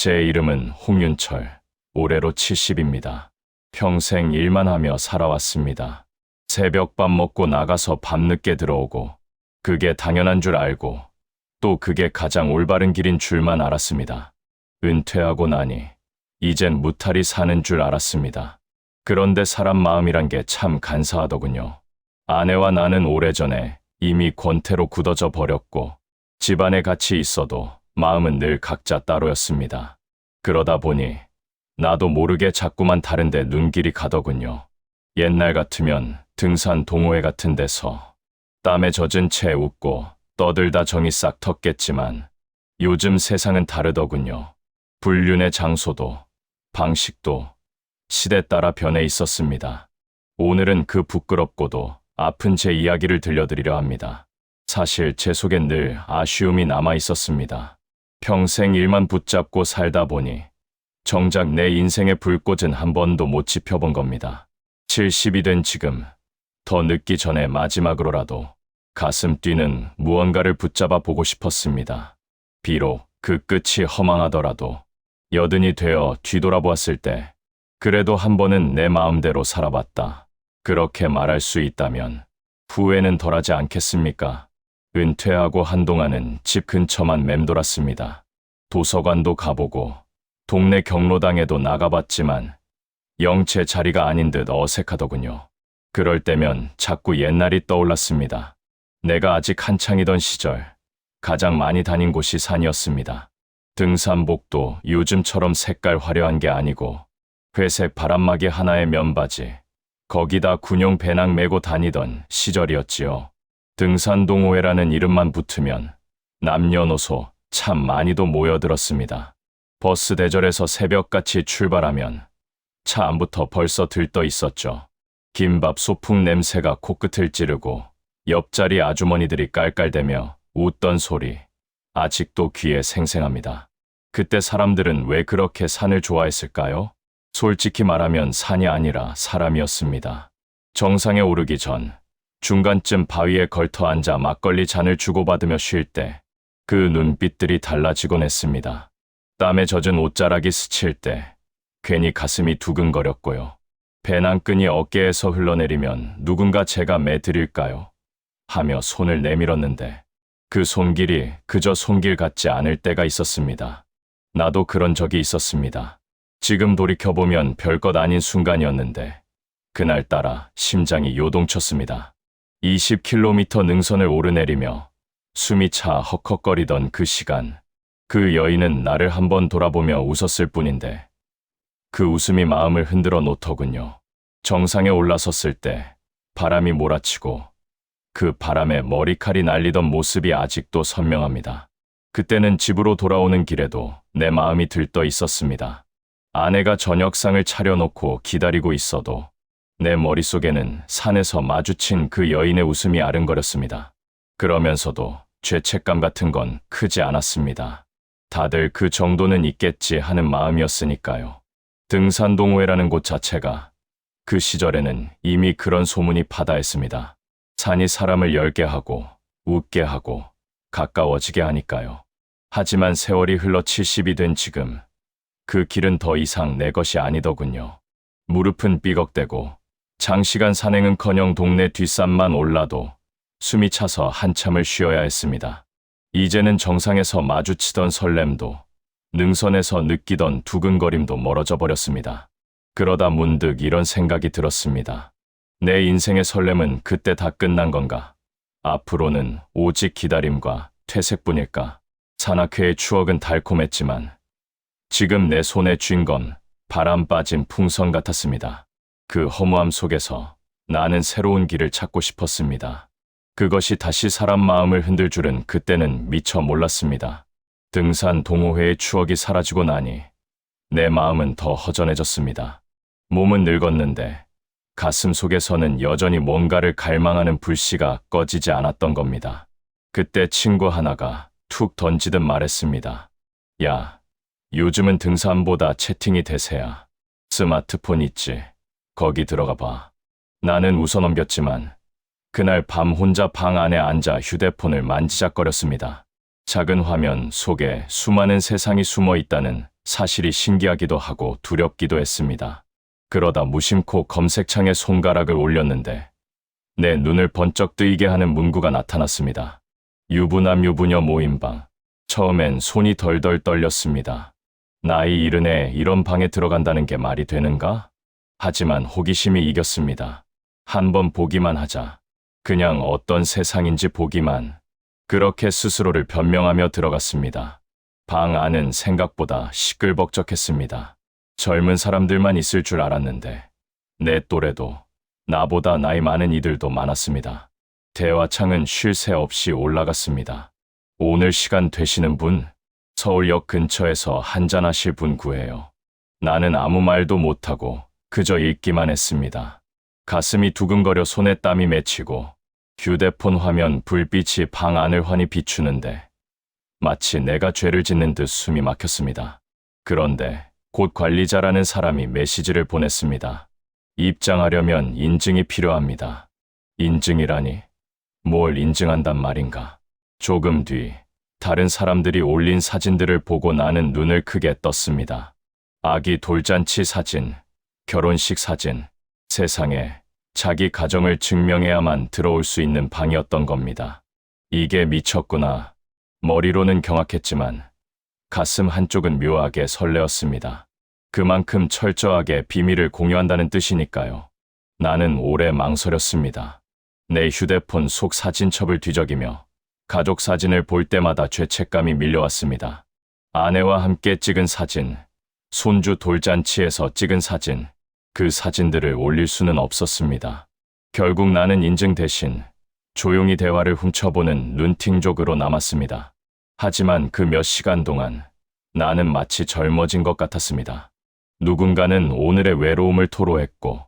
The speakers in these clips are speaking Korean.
제 이름은 홍윤철, 올해로 70입니다. 평생 일만 하며 살아왔습니다. 새벽밥 먹고 나가서 밤늦게 들어오고, 그게 당연한 줄 알고, 또 그게 가장 올바른 길인 줄만 알았습니다. 은퇴하고 나니, 이젠 무탈히 사는 줄 알았습니다. 그런데 사람 마음이란 게 참 간사하더군요. 아내와 나는 오래전에 이미 권태로 굳어져 버렸고, 집안에 같이 있어도 마음은 늘 각자 따로였습니다. 그러다 보니 나도 모르게 자꾸만 다른데 눈길이 가더군요. 옛날 같으면 등산 동호회 같은 데서 땀에 젖은 채 웃고 떠들다 정이 싹 텄겠지만 요즘 세상은 다르더군요. 불륜의 장소도 방식도 시대 따라 변해 있었습니다. 오늘은 그 부끄럽고도 아픈 제 이야기를 들려드리려 합니다. 사실 제 속엔 늘 아쉬움이 남아 있었습니다. 평생 일만 붙잡고 살다 보니 정작 내 인생의 불꽃은 한 번도 못 지펴본 겁니다. 70이 된 지금, 더 늦기 전에 마지막으로라도 가슴 뛰는 무언가를 붙잡아 보고 싶었습니다. 비록 그 끝이 허망하더라도 여든이 되어 뒤돌아보았을 때 그래도 한 번은 내 마음대로 살아봤다. 그렇게 말할 수 있다면 후회는 덜하지 않겠습니까? 은퇴하고 한동안은 집 근처만 맴돌았습니다. 도서관도 가보고 동네 경로당에도 나가봤지만 영 제 자리가 아닌 듯 어색하더군요. 그럴 때면 자꾸 옛날이 떠올랐습니다. 내가 아직 한창이던 시절 가장 많이 다닌 곳이 산이었습니다. 등산복도 요즘처럼 색깔 화려한 게 아니고 회색 바람막이 하나에 면바지, 거기다 군용 배낭 메고 다니던 시절이었지요. 등산 동호회라는 이름만 붙으면 남녀노소 참 많이도 모여들었습니다. 버스 대절에서 새벽같이 출발하면 차 안부터 벌써 들떠 있었죠. 김밥 소풍 냄새가 코끝을 찌르고 옆자리 아주머니들이 깔깔대며 웃던 소리, 아직도 귀에 생생합니다. 그때 사람들은 왜 그렇게 산을 좋아했을까요? 솔직히 말하면 산이 아니라 사람이었습니다. 정상에 오르기 전 중간쯤 바위에 걸터 앉아 막걸리 잔을 주고받으며 쉴 때 그 눈빛들이 달라지곤 했습니다. 땀에 젖은 옷자락이 스칠 때 괜히 가슴이 두근거렸고요. 배낭끈이 어깨에서 흘러내리면 누군가 제가 매드릴까요? 하며 손을 내밀었는데 그 손길이 그저 손길 같지 않을 때가 있었습니다. 나도 그런 적이 있었습니다. 지금 돌이켜보면 별것 아닌 순간이었는데 그날따라 심장이 요동쳤습니다. 20km 능선을 오르내리며 숨이 차 헉헉거리던 그 시간, 그 여인은 나를 한번 돌아보며 웃었을 뿐인데 그 웃음이 마음을 흔들어 놓더군요. 정상에 올라섰을 때 바람이 몰아치고 그 바람에 머리칼이 날리던 모습이 아직도 선명합니다. 그때는 집으로 돌아오는 길에도 내 마음이 들떠 있었습니다. 아내가 저녁상을 차려놓고 기다리고 있어도 내 머릿속에는 산에서 마주친 그 여인의 웃음이 아른거렸습니다. 그러면서도 죄책감 같은 건 크지 않았습니다. 다들 그 정도는 있겠지 하는 마음이었으니까요. 등산동호회라는 곳 자체가 그 시절에는 이미 그런 소문이 파다했습니다. 산이 사람을 열게 하고 웃게 하고 가까워지게 하니까요. 하지만 세월이 흘러 70이 된 지금 그 길은 더 이상 내 것이 아니더군요. 무릎은 삐걱대고 장시간 산행은커녕 동네 뒷산만 올라도 숨이 차서 한참을 쉬어야 했습니다. 이제는 정상에서 마주치던 설렘도 능선에서 느끼던 두근거림도 멀어져 버렸습니다. 그러다 문득 이런 생각이 들었습니다. 내 인생의 설렘은 그때 다 끝난 건가? 앞으로는 오직 기다림과 퇴색뿐일까? 산악회의 추억은 달콤했지만 지금 내 손에 쥔 건 바람 빠진 풍선 같았습니다. 그 허무함 속에서 나는 새로운 길을 찾고 싶었습니다. 그것이 다시 사람 마음을 흔들 줄은 그때는 미처 몰랐습니다. 등산 동호회의 추억이 사라지고 나니 내 마음은 더 허전해졌습니다. 몸은 늙었는데 가슴 속에서는 여전히 뭔가를 갈망하는 불씨가 꺼지지 않았던 겁니다. 그때 친구 하나가 툭 던지듯 말했습니다. 야, 요즘은 등산보다 채팅이 대세야. 스마트폰 있지? 거기 들어가 봐. 나는 웃어넘겼지만 그날 밤 혼자 방 안에 앉아 휴대폰을 만지작거렸습니다. 작은 화면 속에 수많은 세상이 숨어 있다는 사실이 신기하기도 하고 두렵기도 했습니다. 그러다 무심코 검색창에 손가락을 올렸는데 내 눈을 번쩍 뜨이게 하는 문구가 나타났습니다. 유부남 유부녀 모임방. 처음엔 손이 덜덜 떨렸습니다. 나이 이른 애 이런 방에 들어간다는 게 말이 되는가? 하지만 호기심이 이겼습니다. 한번 보기만 하자. 그냥 어떤 세상인지 보기만. 그렇게 스스로를 변명하며 들어갔습니다. 방 안은 생각보다 시끌벅적했습니다. 젊은 사람들만 있을 줄 알았는데 내 또래도 나보다 나이 많은 이들도 많았습니다. 대화창은 쉴 새 없이 올라갔습니다. 오늘 시간 되시는 분? 서울역 근처에서 한잔하실 분 구해요. 나는 아무 말도 못하고 그저 읽기만 했습니다. 가슴이 두근거려 손에 땀이 맺히고 휴대폰 화면 불빛이 방 안을 환히 비추는데 마치 내가 죄를 짓는 듯 숨이 막혔습니다. 그런데 곧 관리자라는 사람이 메시지를 보냈습니다. 입장하려면 인증이 필요합니다. 인증이라니? 뭘 인증한단 말인가? 조금 뒤 다른 사람들이 올린 사진들을 보고 나는 눈을 크게 떴습니다. 아기 돌잔치 사진, 결혼식 사진, 세상에 자기 가정을 증명해야만 들어올 수 있는 방이었던 겁니다. 이게 미쳤구나. 머리로는 경악했지만 가슴 한쪽은 묘하게 설레었습니다. 그만큼 철저하게 비밀을 공유한다는 뜻이니까요. 나는 오래 망설였습니다. 내 휴대폰 속 사진첩을 뒤적이며 가족 사진을 볼 때마다 죄책감이 밀려왔습니다. 아내와 함께 찍은 사진, 손주 돌잔치에서 찍은 사진, 그 사진들을 올릴 수는 없었습니다. 결국 나는 인증 대신 조용히 대화를 훔쳐보는 눈팅족으로 남았습니다. 하지만 그 몇 시간 동안 나는 마치 젊어진 것 같았습니다. 누군가는 오늘의 외로움을 토로했고,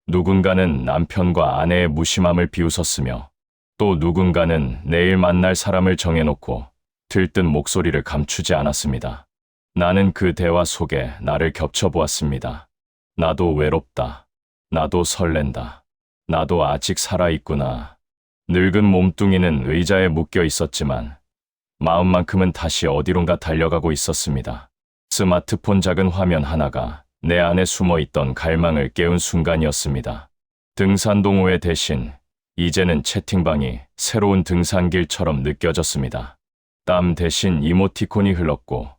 누군가는 남편과 아내의 무심함을 비웃었으며, 또 누군가는 내일 만날 사람을 정해놓고 들뜬 목소리를 감추지 않았습니다. 나는 그 대화 속에 나를 겹쳐보았습니다. 나도 외롭다. 나도 설렌다. 나도 아직 살아있구나. 늙은 몸뚱이는 의자에 묶여 있었지만 마음만큼은 다시 어디론가 달려가고 있었습니다. 스마트폰 작은 화면 하나가 내 안에 숨어있던 갈망을 깨운 순간이었습니다. 등산 동호회 대신 이제는 채팅방이 새로운 등산길처럼 느껴졌습니다. 땀 대신 이모티콘이 흘렀고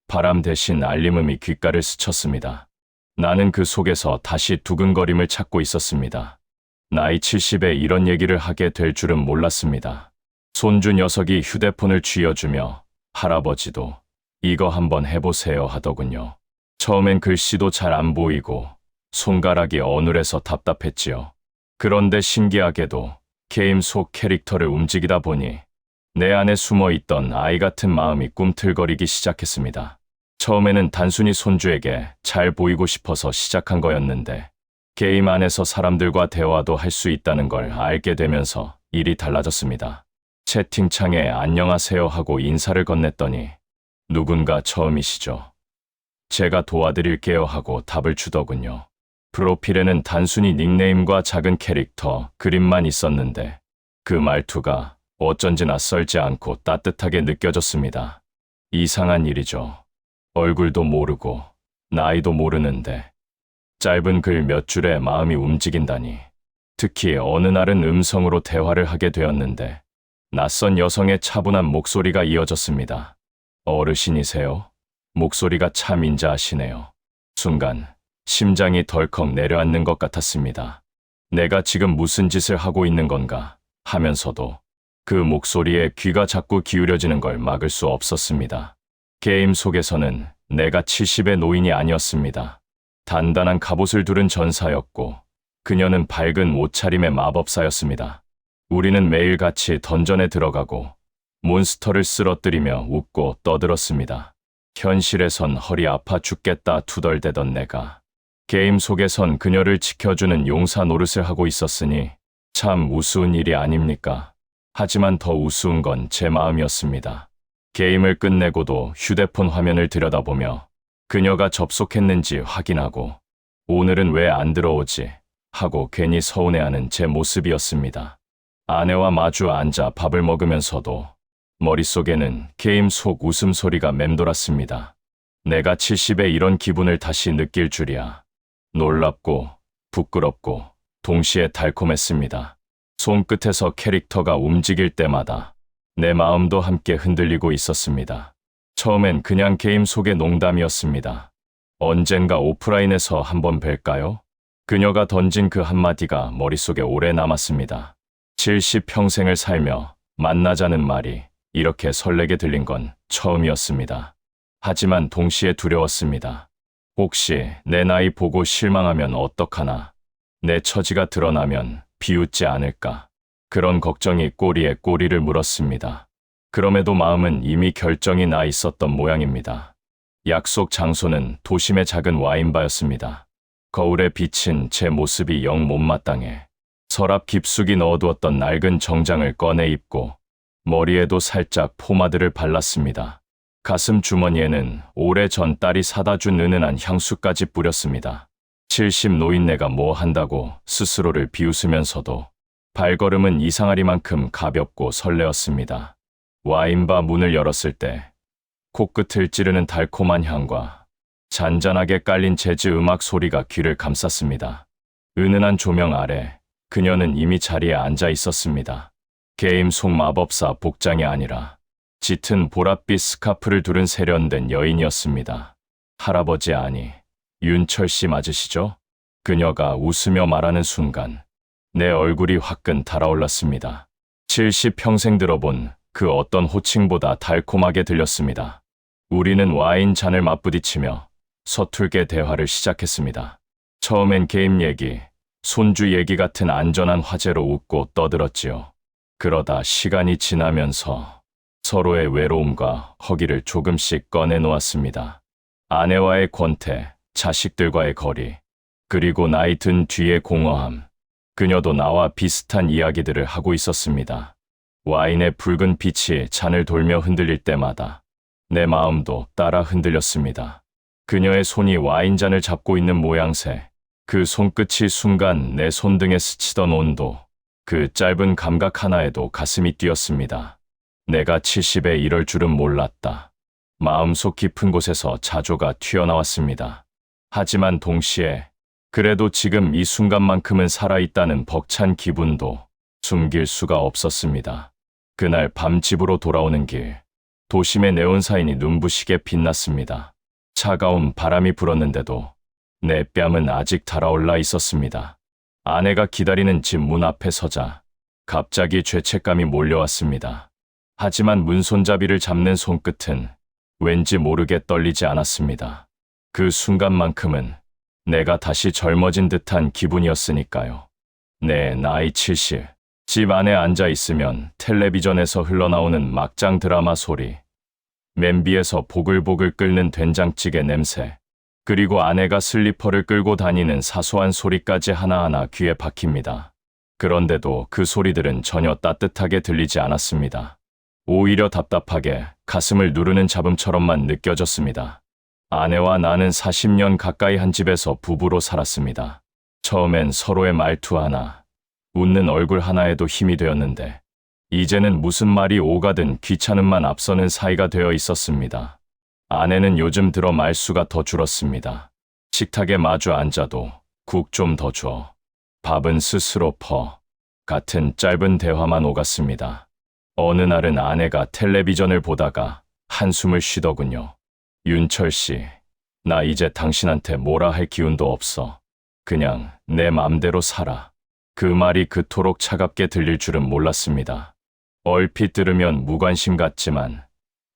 바람 대신 알림음이 귓가를 스쳤습니다. 나는 그 속에서 다시 두근거림을 찾고 있었습니다. 나이 70에 이런 얘기를 하게 될 줄은 몰랐습니다. 손주 녀석이 휴대폰을 쥐어주며 할아버지도 이거 한번 해보세요 하더군요. 처음엔 글씨도 잘 안 보이고 손가락이 어눌해서 답답했지요. 그런데 신기하게도 게임 속 캐릭터를 움직이다 보니 내 안에 숨어있던 아이 같은 마음이 꿈틀거리기 시작했습니다. 처음에는 단순히 손주에게 잘 보이고 싶어서 시작한 거였는데 게임 안에서 사람들과 대화도 할 수 있다는 걸 알게 되면서 일이 달라졌습니다. 채팅창에 안녕하세요 하고 인사를 건넸더니 누군가 처음이시죠? 제가 도와드릴게요 하고 답을 주더군요. 프로필에는 단순히 닉네임과 작은 캐릭터, 그림만 있었는데 그 말투가 어쩐지 낯설지 않고 따뜻하게 느껴졌습니다. 이상한 일이죠. 얼굴도 모르고 나이도 모르는데 짧은 글 몇 줄에 마음이 움직인다니. 특히 어느 날은 음성으로 대화를 하게 되었는데 낯선 여성의 차분한 목소리가 이어졌습니다. 어르신이세요? 목소리가 참 인자하시네요. 순간 심장이 덜컥 내려앉는 것 같았습니다. 내가 지금 무슨 짓을 하고 있는 건가 하면서도 그 목소리에 귀가 자꾸 기울여지는 걸 막을 수 없었습니다. 게임 속에서는 내가 70의 노인이 아니었습니다. 단단한 갑옷을 두른 전사였고 그녀는 밝은 옷차림의 마법사였습니다. 우리는 매일같이 던전에 들어가고 몬스터를 쓰러뜨리며 웃고 떠들었습니다. 현실에선 허리 아파 죽겠다 투덜대던 내가 게임 속에선 그녀를 지켜주는 용사 노릇을 하고 있었으니 참 우스운 일이 아닙니까? 하지만 더 우스운 건 제 마음이었습니다. 게임을 끝내고도 휴대폰 화면을 들여다보며 그녀가 접속했는지 확인하고 오늘은 왜 안 들어오지? 하고 괜히 서운해하는 제 모습이었습니다. 아내와 마주 앉아 밥을 먹으면서도 머릿속에는 게임 속 웃음소리가 맴돌았습니다. 내가 70에 이런 기분을 다시 느낄 줄이야. 놀랍고 부끄럽고 동시에 달콤했습니다. 손끝에서 캐릭터가 움직일 때마다 내 마음도 함께 흔들리고 있었습니다. 처음엔 그냥 게임 속의 농담이었습니다. 언젠가 오프라인에서 한번 뵐까요? 그녀가 던진 그 한마디가 머릿속에 오래 남았습니다. 70평생을 살며 만나자는 말이 이렇게 설레게 들린 건 처음이었습니다. 하지만 동시에 두려웠습니다. 혹시 내 나이 보고 실망하면 어떡하나? 내 처지가 드러나면 비웃지 않을까? 그런 걱정이 꼬리에 꼬리를 물었습니다. 그럼에도 마음은 이미 결정이 나 있었던 모양입니다. 약속 장소는 도심의 작은 와인바였습니다. 거울에 비친 제 모습이 영 못마땅해 서랍 깊숙이 넣어두었던 낡은 정장을 꺼내 입고 머리에도 살짝 포마드를 발랐습니다. 가슴 주머니에는 오래전 딸이 사다 준 은은한 향수까지 뿌렸습니다. 70 노인네가 뭐 한다고 스스로를 비웃으면서도 발걸음은 이상하리만큼 가볍고 설레었습니다. 와인바 문을 열었을 때 코끝을 찌르는 달콤한 향과 잔잔하게 깔린 재즈 음악 소리가 귀를 감쌌습니다. 은은한 조명 아래 그녀는 이미 자리에 앉아 있었습니다. 게임 속 마법사 복장이 아니라 짙은 보랏빛 스카프를 두른 세련된 여인이었습니다. 할아버지 아니, 윤철 씨 맞으시죠? 그녀가 웃으며 말하는 순간 내 얼굴이 화끈 달아올랐습니다. 70평생 들어본 그 어떤 호칭보다 달콤하게 들렸습니다. 우리는 와인 잔을 맞부딪히며 서툴게 대화를 시작했습니다. 처음엔 게임 얘기, 손주 얘기 같은 안전한 화제로 웃고 떠들었지요. 그러다 시간이 지나면서 서로의 외로움과 허기를 조금씩 꺼내놓았습니다. 아내와의 권태, 자식들과의 거리, 그리고 나이 든 뒤의 공허함. 그녀도 나와 비슷한 이야기들을 하고 있었습니다. 와인의 붉은 빛이 잔을 돌며 흔들릴 때마다 내 마음도 따라 흔들렸습니다. 그녀의 손이 와인잔을 잡고 있는 모양새, 그 손끝이 순간 내 손등에 스치던 온도, 그 짧은 감각 하나에도 가슴이 뛰었습니다. 내가 70에 이럴 줄은 몰랐다. 마음속 깊은 곳에서 자조가 튀어나왔습니다. 하지만 동시에 그래도 지금 이 순간만큼은 살아있다는 벅찬 기분도 숨길 수가 없었습니다. 그날 밤 집으로 돌아오는 길, 도심의 네온사인이 눈부시게 빛났습니다. 차가운 바람이 불었는데도 내 뺨은 아직 달아올라 있었습니다. 아내가 기다리는 집 문 앞에 서자 갑자기 죄책감이 몰려왔습니다. 하지만 문손잡이를 잡는 손끝은 왠지 모르게 떨리지 않았습니다. 그 순간만큼은 내가 다시 젊어진 듯한 기분이었으니까요. 네, 나이 70. 집 안에 앉아 있으면 텔레비전에서 흘러나오는 막장 드라마 소리, 맨비에서 보글보글 끓는 된장찌개 냄새, 그리고 아내가 슬리퍼를 끌고 다니는 사소한 소리까지 하나하나 귀에 박힙니다. 그런데도 그 소리들은 전혀 따뜻하게 들리지 않았습니다. 오히려 답답하게 가슴을 누르는 잡음처럼만 느껴졌습니다. 아내와 나는 40년 가까이 한 집에서 부부로 살았습니다. 처음엔 서로의 말투 하나, 웃는 얼굴 하나에도 힘이 되었는데 이제는 무슨 말이 오가든 귀찮음만 앞서는 사이가 되어 있었습니다. 아내는 요즘 들어 말수가 더 줄었습니다. 식탁에 마주 앉아도 국 좀 더 줘. 밥은 스스로 퍼. 같은 짧은 대화만 오갔습니다. 어느 날은 아내가 텔레비전을 보다가 한숨을 쉬더군요. 윤철 씨, 나 이제 당신한테 뭐라 할 기운도 없어. 그냥 내 맘대로 살아. 그 말이 그토록 차갑게 들릴 줄은 몰랐습니다. 얼핏 들으면 무관심 같지만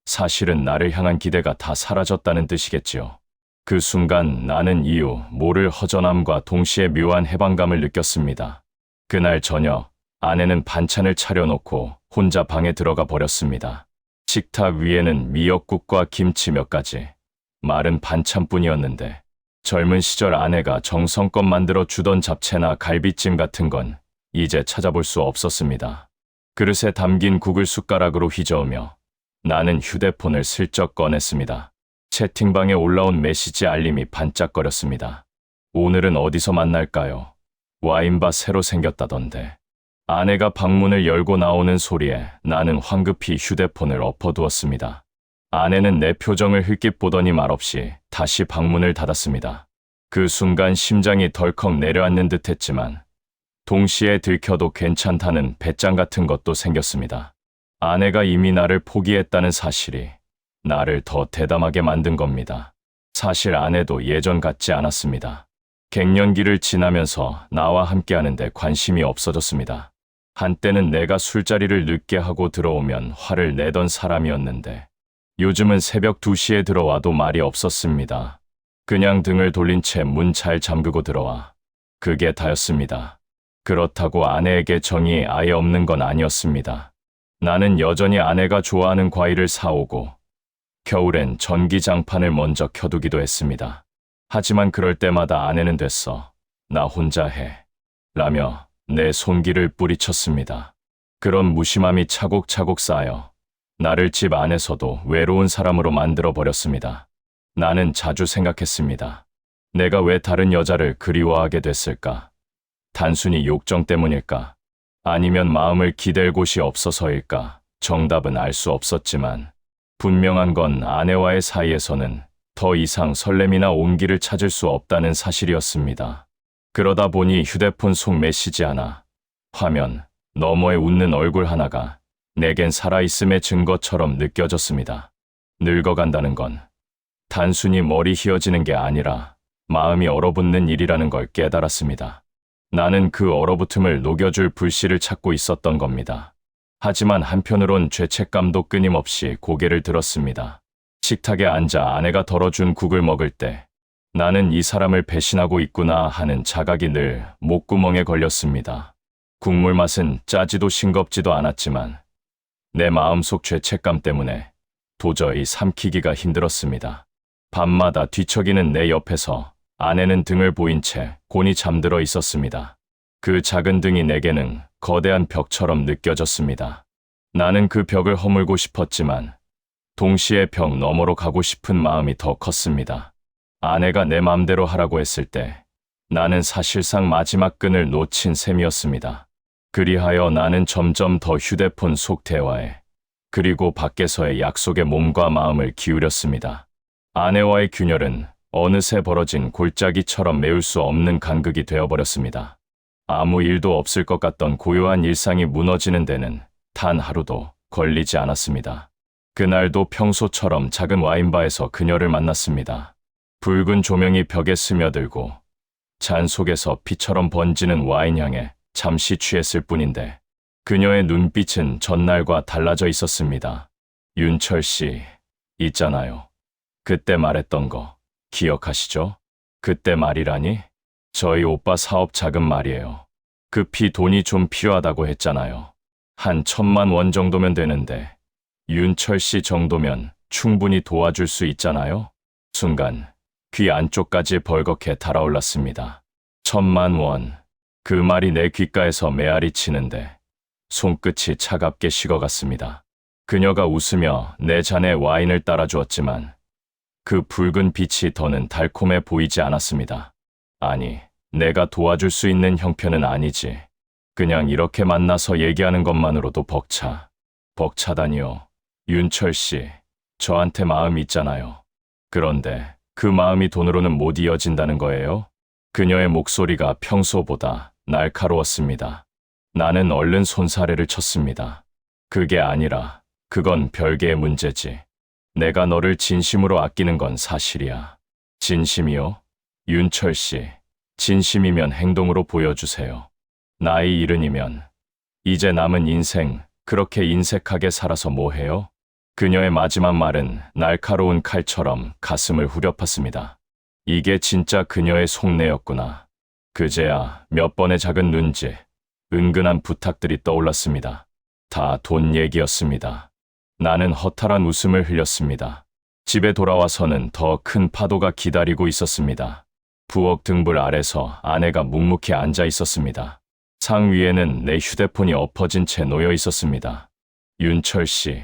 사실은 나를 향한 기대가 다 사라졌다는 뜻이겠지요. 그 순간 나는 이유 모를 허전함과 동시에 묘한 해방감을 느꼈습니다. 그날 저녁 아내는 반찬을 차려놓고 혼자 방에 들어가 버렸습니다. 식탁 위에는 미역국과 김치 몇 가지, 마른 반찬뿐이었는데 젊은 시절 아내가 정성껏 만들어 주던 잡채나 갈비찜 같은 건 이제 찾아볼 수 없었습니다. 그릇에 담긴 국을 숟가락으로 휘저으며 나는 휴대폰을 슬쩍 꺼냈습니다. 채팅방에 올라온 메시지 알림이 반짝거렸습니다. 오늘은 어디서 만날까요? 와인바 새로 생겼다던데. 아내가 방문을 열고 나오는 소리에 나는 황급히 휴대폰을 엎어두었습니다. 아내는 내 표정을 흘낏 보더니 말없이 다시 방문을 닫았습니다. 그 순간 심장이 덜컥 내려앉는 듯 했지만 동시에 들켜도 괜찮다는 배짱 같은 것도 생겼습니다. 아내가 이미 나를 포기했다는 사실이 나를 더 대담하게 만든 겁니다. 사실 아내도 예전 같지 않았습니다. 갱년기를 지나면서 나와 함께하는데 관심이 없어졌습니다. 한때는 내가 술자리를 늦게 하고 들어오면 화를 내던 사람이었는데 요즘은 새벽 2시에 들어와도 말이 없었습니다. 그냥 등을 돌린 채 문 잘 잠그고 들어와. 그게 다였습니다. 그렇다고 아내에게 정이 아예 없는 건 아니었습니다. 나는 여전히 아내가 좋아하는 과일을 사오고 겨울엔 전기장판을 먼저 켜두기도 했습니다. 하지만 그럴 때마다 아내는 됐어. 나 혼자 해. 라며 내 손길을 뿌리쳤습니다. 그런 무심함이 차곡차곡 쌓여 나를 집 안에서도 외로운 사람으로 만들어 버렸습니다. 나는 자주 생각했습니다. 내가 왜 다른 여자를 그리워하게 됐을까? 단순히 욕정 때문일까? 아니면 마음을 기댈 곳이 없어서일까? 정답은 알 수 없었지만 분명한 건 아내와의 사이에서는 더 이상 설렘이나 온기를 찾을 수 없다는 사실이었습니다. 그러다 보니 휴대폰 속 메시지 하나, 화면 너머에 웃는 얼굴 하나가 내겐 살아있음의 증거처럼 느껴졌습니다. 늙어간다는 건 단순히 머리 휘어지는 게 아니라 마음이 얼어붙는 일이라는 걸 깨달았습니다. 나는 그 얼어붙음을 녹여줄 불씨를 찾고 있었던 겁니다. 하지만 한편으론 죄책감도 끊임없이 고개를 들었습니다. 식탁에 앉아 아내가 덜어준 국을 먹을 때 나는 이 사람을 배신하고 있구나 하는 자각이 늘 목구멍에 걸렸습니다. 국물 맛은 짜지도 싱겁지도 않았지만 내 마음속 죄책감 때문에 도저히 삼키기가 힘들었습니다. 밤마다 뒤척이는 내 옆에서 아내는 등을 보인 채 곤히 잠들어 있었습니다. 그 작은 등이 내게는 거대한 벽처럼 느껴졌습니다. 나는 그 벽을 허물고 싶었지만 동시에 벽 너머로 가고 싶은 마음이 더 컸습니다. 아내가 내 맘대로 하라고 했을 때 나는 사실상 마지막 끈을 놓친 셈이었습니다. 그리하여 나는 점점 더 휴대폰 속 대화에 그리고 밖에서의 약속에 몸과 마음을 기울였습니다. 아내와의 균열은 어느새 벌어진 골짜기처럼 메울 수 없는 간극이 되어버렸습니다. 아무 일도 없을 것 같던 고요한 일상이 무너지는 데는 단 하루도 걸리지 않았습니다. 그날도 평소처럼 작은 와인바에서 그녀를 만났습니다. 붉은 조명이 벽에 스며들고 잔 속에서 피처럼 번지는 와인향에 잠시 취했을 뿐인데 그녀의 눈빛은 전날과 달라져 있었습니다. 윤철 씨, 있잖아요. 그때 말했던 거 기억하시죠? 그때 말이라니? 저희 오빠 사업 자금 말이에요. 급히 돈이 좀 필요하다고 했잖아요. 한 1,000만 원 정도면 되는데 윤철 씨 정도면 충분히 도와줄 수 있잖아요? 순간 귀 안쪽까지 벌겋게 달아올랐습니다. 1,000만 원. 그 말이 내 귓가에서 메아리 치는데 손끝이 차갑게 식어갔습니다. 그녀가 웃으며 내 잔에 와인을 따라주었지만 그 붉은 빛이 더는 달콤해 보이지 않았습니다. 아니, 내가 도와줄 수 있는 형편은 아니지. 그냥 이렇게 만나서 얘기하는 것만으로도 벅차다니요. 윤철 씨, 저한테 마음 있잖아요. 그런데 그 마음이 돈으로는 못 이어진다는 거예요? 그녀의 목소리가 평소보다 날카로웠습니다. 나는 얼른 손사래를 쳤습니다. 그게 아니라 그건 별개의 문제지. 내가 너를 진심으로 아끼는 건 사실이야. 진심이요? 윤철 씨, 진심이면 행동으로 보여주세요. 나이 70이면 이제 남은 인생 그렇게 인색하게 살아서 뭐해요? 그녀의 마지막 말은 날카로운 칼처럼 가슴을 후려팠습니다. 이게 진짜 그녀의 속내였구나. 그제야 몇 번의 작은 눈짓, 은근한 부탁들이 떠올랐습니다. 다 돈 얘기였습니다. 나는 허탈한 웃음을 흘렸습니다. 집에 돌아와서는 더 큰 파도가 기다리고 있었습니다. 부엌 등불 아래서 아내가 묵묵히 앉아 있었습니다. 상 위에는 내 휴대폰이 엎어진 채 놓여 있었습니다. 윤철 씨,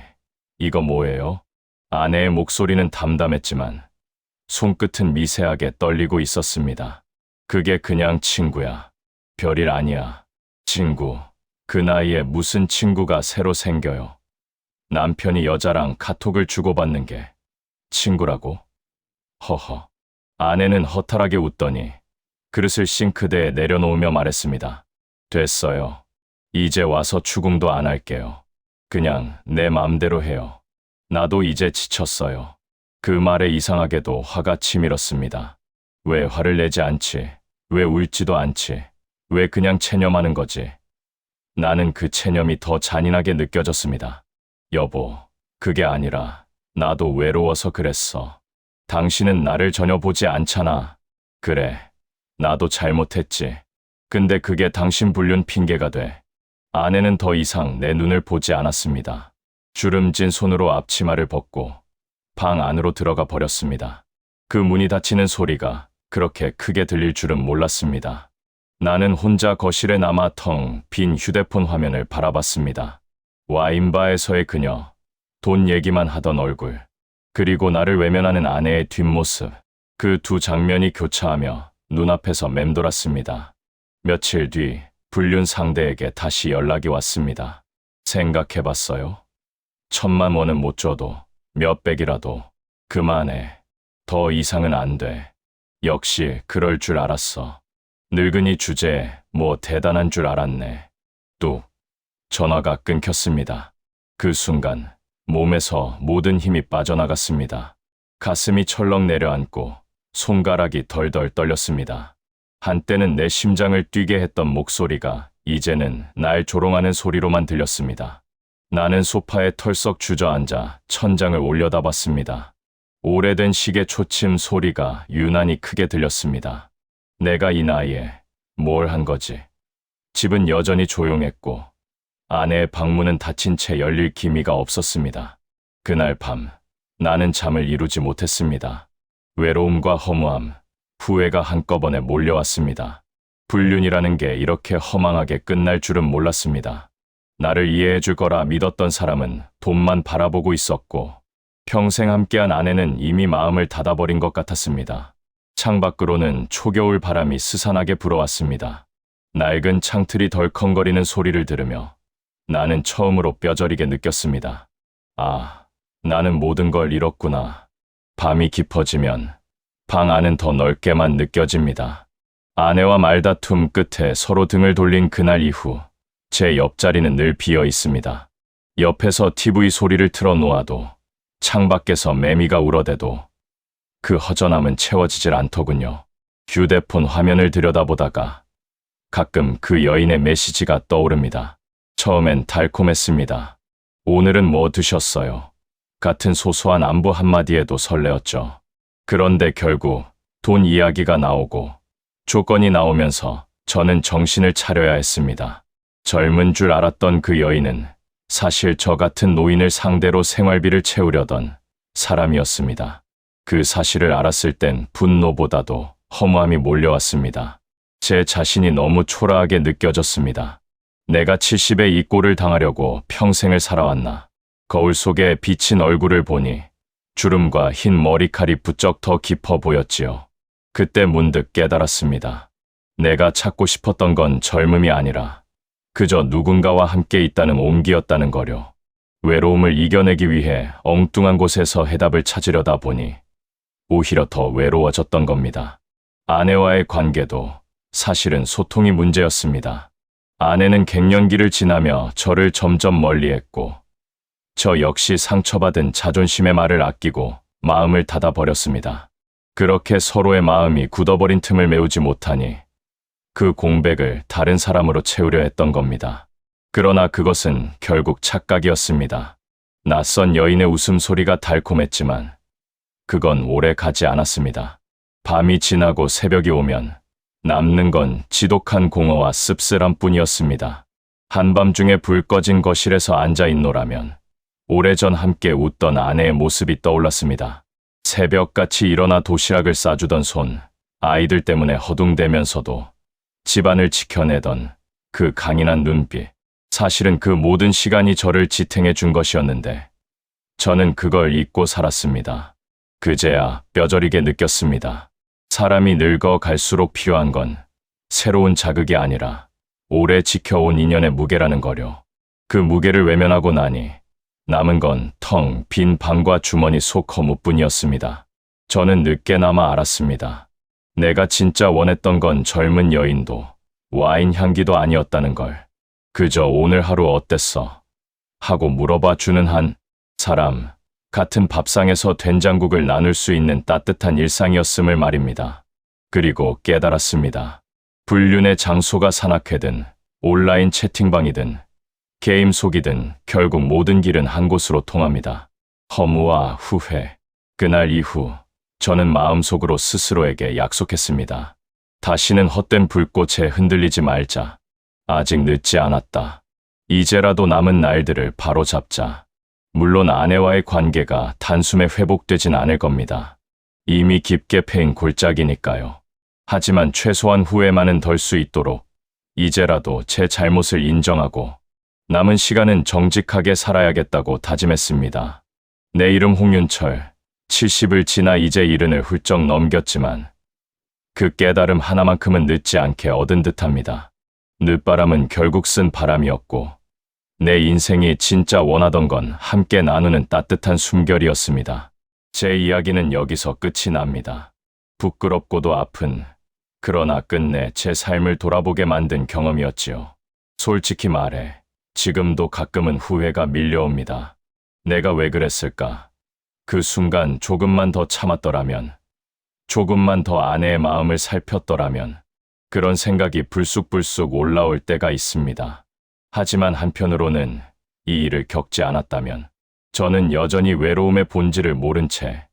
이거 뭐예요? 아내의 목소리는 담담했지만 손끝은 미세하게 떨리고 있었습니다. 그게 그냥 친구야. 별일 아니야. 친구. 그 나이에 무슨 친구가 새로 생겨요. 남편이 여자랑 카톡을 주고받는 게 친구라고? 허허. 아내는 허탈하게 웃더니 그릇을 싱크대에 내려놓으며 말했습니다. 됐어요. 이제 와서 추궁도 안 할게요. 그냥 내 맘대로 해요. 나도 이제 지쳤어요. 그 말에 이상하게도 화가 치밀었습니다. 왜 화를 내지 않지? 왜 울지도 않지? 왜 그냥 체념하는 거지? 나는 그 체념이 더 잔인하게 느껴졌습니다. 여보, 그게 아니라 나도 외로워서 그랬어. 당신은 나를 전혀 보지 않잖아. 그래, 나도 잘못했지. 근데 그게 당신 불륜 핑계가 돼. 아내는 더 이상 내 눈을 보지 않았습니다. 주름진 손으로 앞치마를 벗고 방 안으로 들어가 버렸습니다. 그 문이 닫히는 소리가 그렇게 크게 들릴 줄은 몰랐습니다. 나는 혼자 거실에 남아 텅 빈 휴대폰 화면을 바라봤습니다. 와인바에서의 그녀, 돈 얘기만 하던 얼굴, 그리고 나를 외면하는 아내의 뒷모습, 그 두 장면이 교차하며 눈앞에서 맴돌았습니다. 며칠 뒤 불륜 상대에게 다시 연락이 왔습니다. 생각해봤어요? 1,000만 원은 못 줘도 몇백이라도 그만해. 더 이상은 안 돼. 역시 그럴 줄 알았어. 늙은이 주제에 뭐 대단한 줄 알았네. 뚝. 전화가 끊겼습니다. 그 순간 몸에서 모든 힘이 빠져나갔습니다. 가슴이 철렁 내려앉고 손가락이 덜덜 떨렸습니다. 한때는 내 심장을 뛰게 했던 목소리가 이제는 날 조롱하는 소리로만 들렸습니다. 나는 소파에 털썩 주저앉아 천장을 올려다봤습니다. 오래된 시계 초침 소리가 유난히 크게 들렸습니다. 내가 이 나이에 뭘 한 거지? 집은 여전히 조용했고 아내의 방문은 닫힌 채 열릴 기미가 없었습니다. 그날 밤 나는 잠을 이루지 못했습니다. 외로움과 허무함, 후회가 한꺼번에 몰려왔습니다. 불륜이라는 게 이렇게 허망하게 끝날 줄은 몰랐습니다. 나를 이해해 줄 거라 믿었던 사람은 돈만 바라보고 있었고 평생 함께한 아내는 이미 마음을 닫아버린 것 같았습니다. 창밖으로는 초겨울 바람이 스산하게 불어왔습니다. 낡은 창틀이 덜컹거리는 소리를 들으며 나는 처음으로 뼈저리게 느꼈습니다. 아, 나는 모든 걸 잃었구나. 밤이 깊어지면 방 안은 더 넓게만 느껴집니다. 아내와 말다툼 끝에 서로 등을 돌린 그날 이후 제 옆자리는 늘 비어 있습니다. 옆에서 TV 소리를 틀어놓아도 창밖에서 매미가 울어대도 그 허전함은 채워지질 않더군요. 휴대폰 화면을 들여다보다가 가끔 그 여인의 메시지가 떠오릅니다. 처음엔 달콤했습니다. 오늘은 뭐 드셨어요? 같은 소소한 안부 한마디에도 설레었죠. 그런데 결국 돈 이야기가 나오고 조건이 나오면서 저는 정신을 차려야 했습니다. 젊은 줄 알았던 그 여인은 사실 저 같은 노인을 상대로 생활비를 채우려던 사람이었습니다. 그 사실을 알았을 땐 분노보다도 허무함이 몰려왔습니다. 제 자신이 너무 초라하게 느껴졌습니다. 내가 70에 이 꼴을 당하려고 평생을 살아왔나. 거울 속에 비친 얼굴을 보니 주름과 흰 머리칼이 부쩍 더 깊어 보였지요. 그때 문득 깨달았습니다. 내가 찾고 싶었던 건 젊음이 아니라 그저 누군가와 함께 있다는 온기였다는 거요. 외로움을 이겨내기 위해 엉뚱한 곳에서 해답을 찾으려다 보니 오히려 더 외로워졌던 겁니다. 아내와의 관계도 사실은 소통이 문제였습니다. 아내는 갱년기를 지나며 저를 점점 멀리했고 저 역시 상처받은 자존심의 말을 아끼고 마음을 닫아버렸습니다. 그렇게 서로의 마음이 굳어버린 틈을 메우지 못하니 그 공백을 다른 사람으로 채우려 했던 겁니다. 그러나 그것은 결국 착각이었습니다. 낯선 여인의 웃음소리가 달콤했지만 그건 오래 가지 않았습니다. 밤이 지나고 새벽이 오면 남는 건 지독한 공허와 씁쓸함 뿐이었습니다. 한밤중에 불 꺼진 거실에서 앉아 있노라면 오래전 함께 웃던 아내의 모습이 떠올랐습니다. 새벽같이 일어나 도시락을 싸주던 손, 아이들 때문에 허둥대면서도 집안을 지켜내던 그 강인한 눈빛. 사실은 그 모든 시간이 저를 지탱해 준 것이었는데 저는 그걸 잊고 살았습니다. 그제야 뼈저리게 느꼈습니다. 사람이 늙어 갈수록 필요한 건 새로운 자극이 아니라 오래 지켜온 인연의 무게라는 거요. 그 무게를 외면하고 나니 남은 건 텅 빈 방과 주머니 속 허무뿐이었습니다. 저는 늦게나마 알았습니다. 내가 진짜 원했던 건 젊은 여인도 와인 향기도 아니었다는 걸. 그저 오늘 하루 어땠어? 하고 물어봐 주는 한 사람, 같은 밥상에서 된장국을 나눌 수 있는 따뜻한 일상이었음을 말입니다. 그리고 깨달았습니다. 불륜의 장소가 산악회든 온라인 채팅방이든 게임 속이든 결국 모든 길은 한 곳으로 통합니다. 허무와 후회. 그날 이후 저는 마음속으로 스스로에게 약속했습니다. 다시는 헛된 불꽃에 흔들리지 말자. 아직 늦지 않았다. 이제라도 남은 날들을 바로잡자. 물론 아내와의 관계가 단숨에 회복되진 않을 겁니다. 이미 깊게 패인 골짜기니까요. 하지만 최소한 후회만은 덜 수 있도록 이제라도 제 잘못을 인정하고 남은 시간은 정직하게 살아야겠다고 다짐했습니다. 내 이름 홍윤철, 70을 지나 이제 70을 훌쩍 넘겼지만 그 깨달음 하나만큼은 늦지 않게 얻은 듯합니다. 늦바람은 결국 쓴 바람이었고 내 인생이 진짜 원하던 건 함께 나누는 따뜻한 숨결이었습니다. 제 이야기는 여기서 끝이 납니다. 부끄럽고도 아픈, 그러나 끝내 제 삶을 돌아보게 만든 경험이었지요. 솔직히 말해 지금도 가끔은 후회가 밀려옵니다. 내가 왜 그랬을까? 그 순간 조금만 더 참았더라면, 조금만 더 아내의 마음을 살폈더라면, 그런 생각이 불쑥불쑥 올라올 때가 있습니다. 하지만 한편으로는 이 일을 겪지 않았다면 저는 여전히 외로움의 본질을 모른 채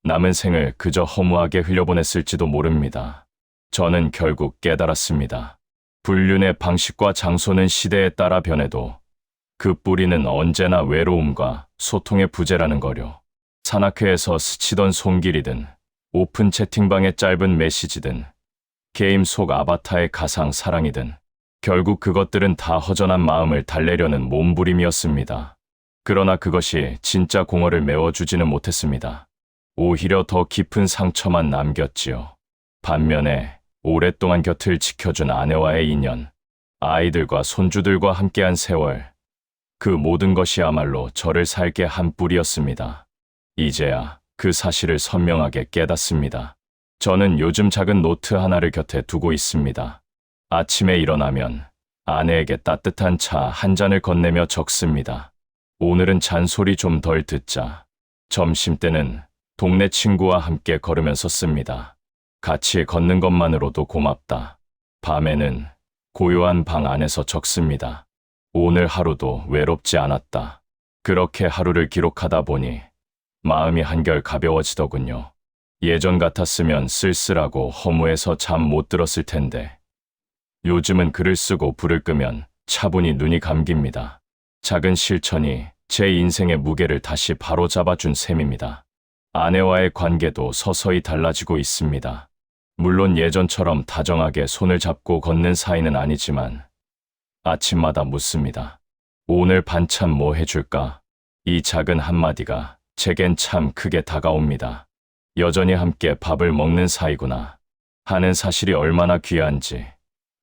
남은 생을 그저 허무하게 흘려보냈을지도 모릅니다. 저는 결국 깨달았습니다. 불륜의 방식과 장소는 시대에 따라 변해도 그 뿌리는 언제나 외로움과 소통의 부재라는 거요. 산악회에서 스치던 손길이든 오픈 채팅방의 짧은 메시지든 게임 속 아바타의 가상 사랑이든 결국 그것들은 다 허전한 마음을 달래려는 몸부림이었습니다. 그러나 그것이 진짜 공허를 메워주지는 못했습니다. 오히려 더 깊은 상처만 남겼지요. 반면에 오랫동안 곁을 지켜준 아내와의 인연, 아이들과 손주들과 함께한 세월, 그 모든 것이야말로 저를 살게 한 뿌리였습니다. 이제야 그 사실을 선명하게 깨닫습니다. 저는 요즘 작은 노트 하나를 곁에 두고 있습니다. 아침에 일어나면 아내에게 따뜻한 차 한 잔을 건네며 적습니다. 오늘은 잔소리 좀 덜 듣자. 점심때는 동네 친구와 함께 걸으면서 씁니다. 같이 걷는 것만으로도 고맙다. 밤에는 고요한 방 안에서 적습니다. 오늘 하루도 외롭지 않았다. 그렇게 하루를 기록하다 보니 마음이 한결 가벼워지더군요. 예전 같았으면 쓸쓸하고 허무해서 잠 못 들었을 텐데 요즘은 글을 쓰고 불을 끄면 차분히 눈이 감깁니다. 작은 실천이 제 인생의 무게를 다시 바로잡아준 셈입니다. 아내와의 관계도 서서히 달라지고 있습니다. 물론 예전처럼 다정하게 손을 잡고 걷는 사이는 아니지만 아침마다 묻습니다. 오늘 반찬 뭐 해줄까? 이 작은 한마디가 제겐 참 크게 다가옵니다. 여전히 함께 밥을 먹는 사이구나 하는 사실이 얼마나 귀한지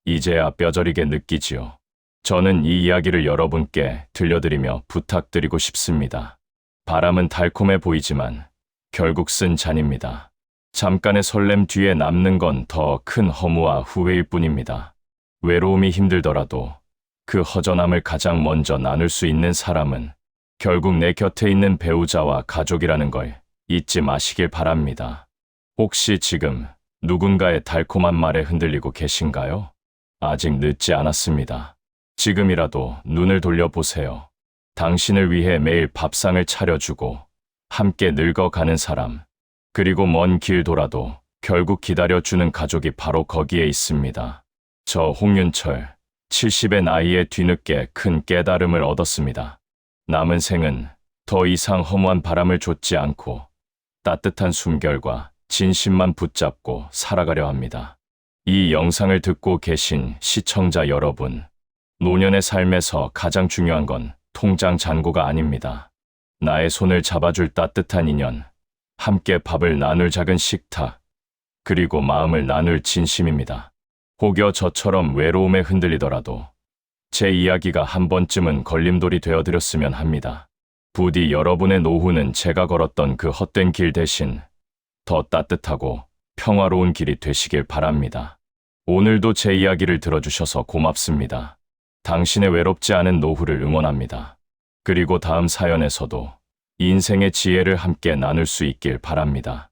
이제야 뼈저리게 느끼지요. 저는 이 이야기를 여러분께 들려드리며 부탁드리고 싶습니다. 바람은 달콤해 보이지만 결국 쓴 잔입니다. 잠깐의 설렘 뒤에 남는 건 더 큰 허무와 후회일 뿐입니다. 외로움이 힘들더라도 그 허전함을 가장 먼저 나눌 수 있는 사람은 결국 내 곁에 있는 배우자와 가족이라는 걸 잊지 마시길 바랍니다. 혹시 지금 누군가의 달콤한 말에 흔들리고 계신가요? 아직 늦지 않았습니다. 지금이라도 눈을 돌려보세요. 당신을 위해 매일 밥상을 차려주고 함께 늙어가는 사람, 그리고 먼 길 돌아도 결국 기다려주는 가족이 바로 거기에 있습니다. 저 홍윤철, 70의 나이에 뒤늦게 큰 깨달음을 얻었습니다. 남은 생은 더 이상 허무한 바람을 좇지 않고 따뜻한 숨결과 진심만 붙잡고 살아가려 합니다. 이 영상을 듣고 계신 시청자 여러분, 노년의 삶에서 가장 중요한 건 통장 잔고가 아닙니다. 나의 손을 잡아줄 따뜻한 인연, 함께 밥을 나눌 작은 식탁, 그리고 마음을 나눌 진심입니다. 혹여 저처럼 외로움에 흔들리더라도 제 이야기가 한 번쯤은 걸림돌이 되어드렸으면 합니다. 부디 여러분의 노후는 제가 걸었던 그 헛된 길 대신 더 따뜻하고 평화로운 길이 되시길 바랍니다. 오늘도 제 이야기를 들어주셔서 고맙습니다. 당신의 외롭지 않은 노후를 응원합니다. 그리고 다음 사연에서도 인생의 지혜를 함께 나눌 수 있길 바랍니다.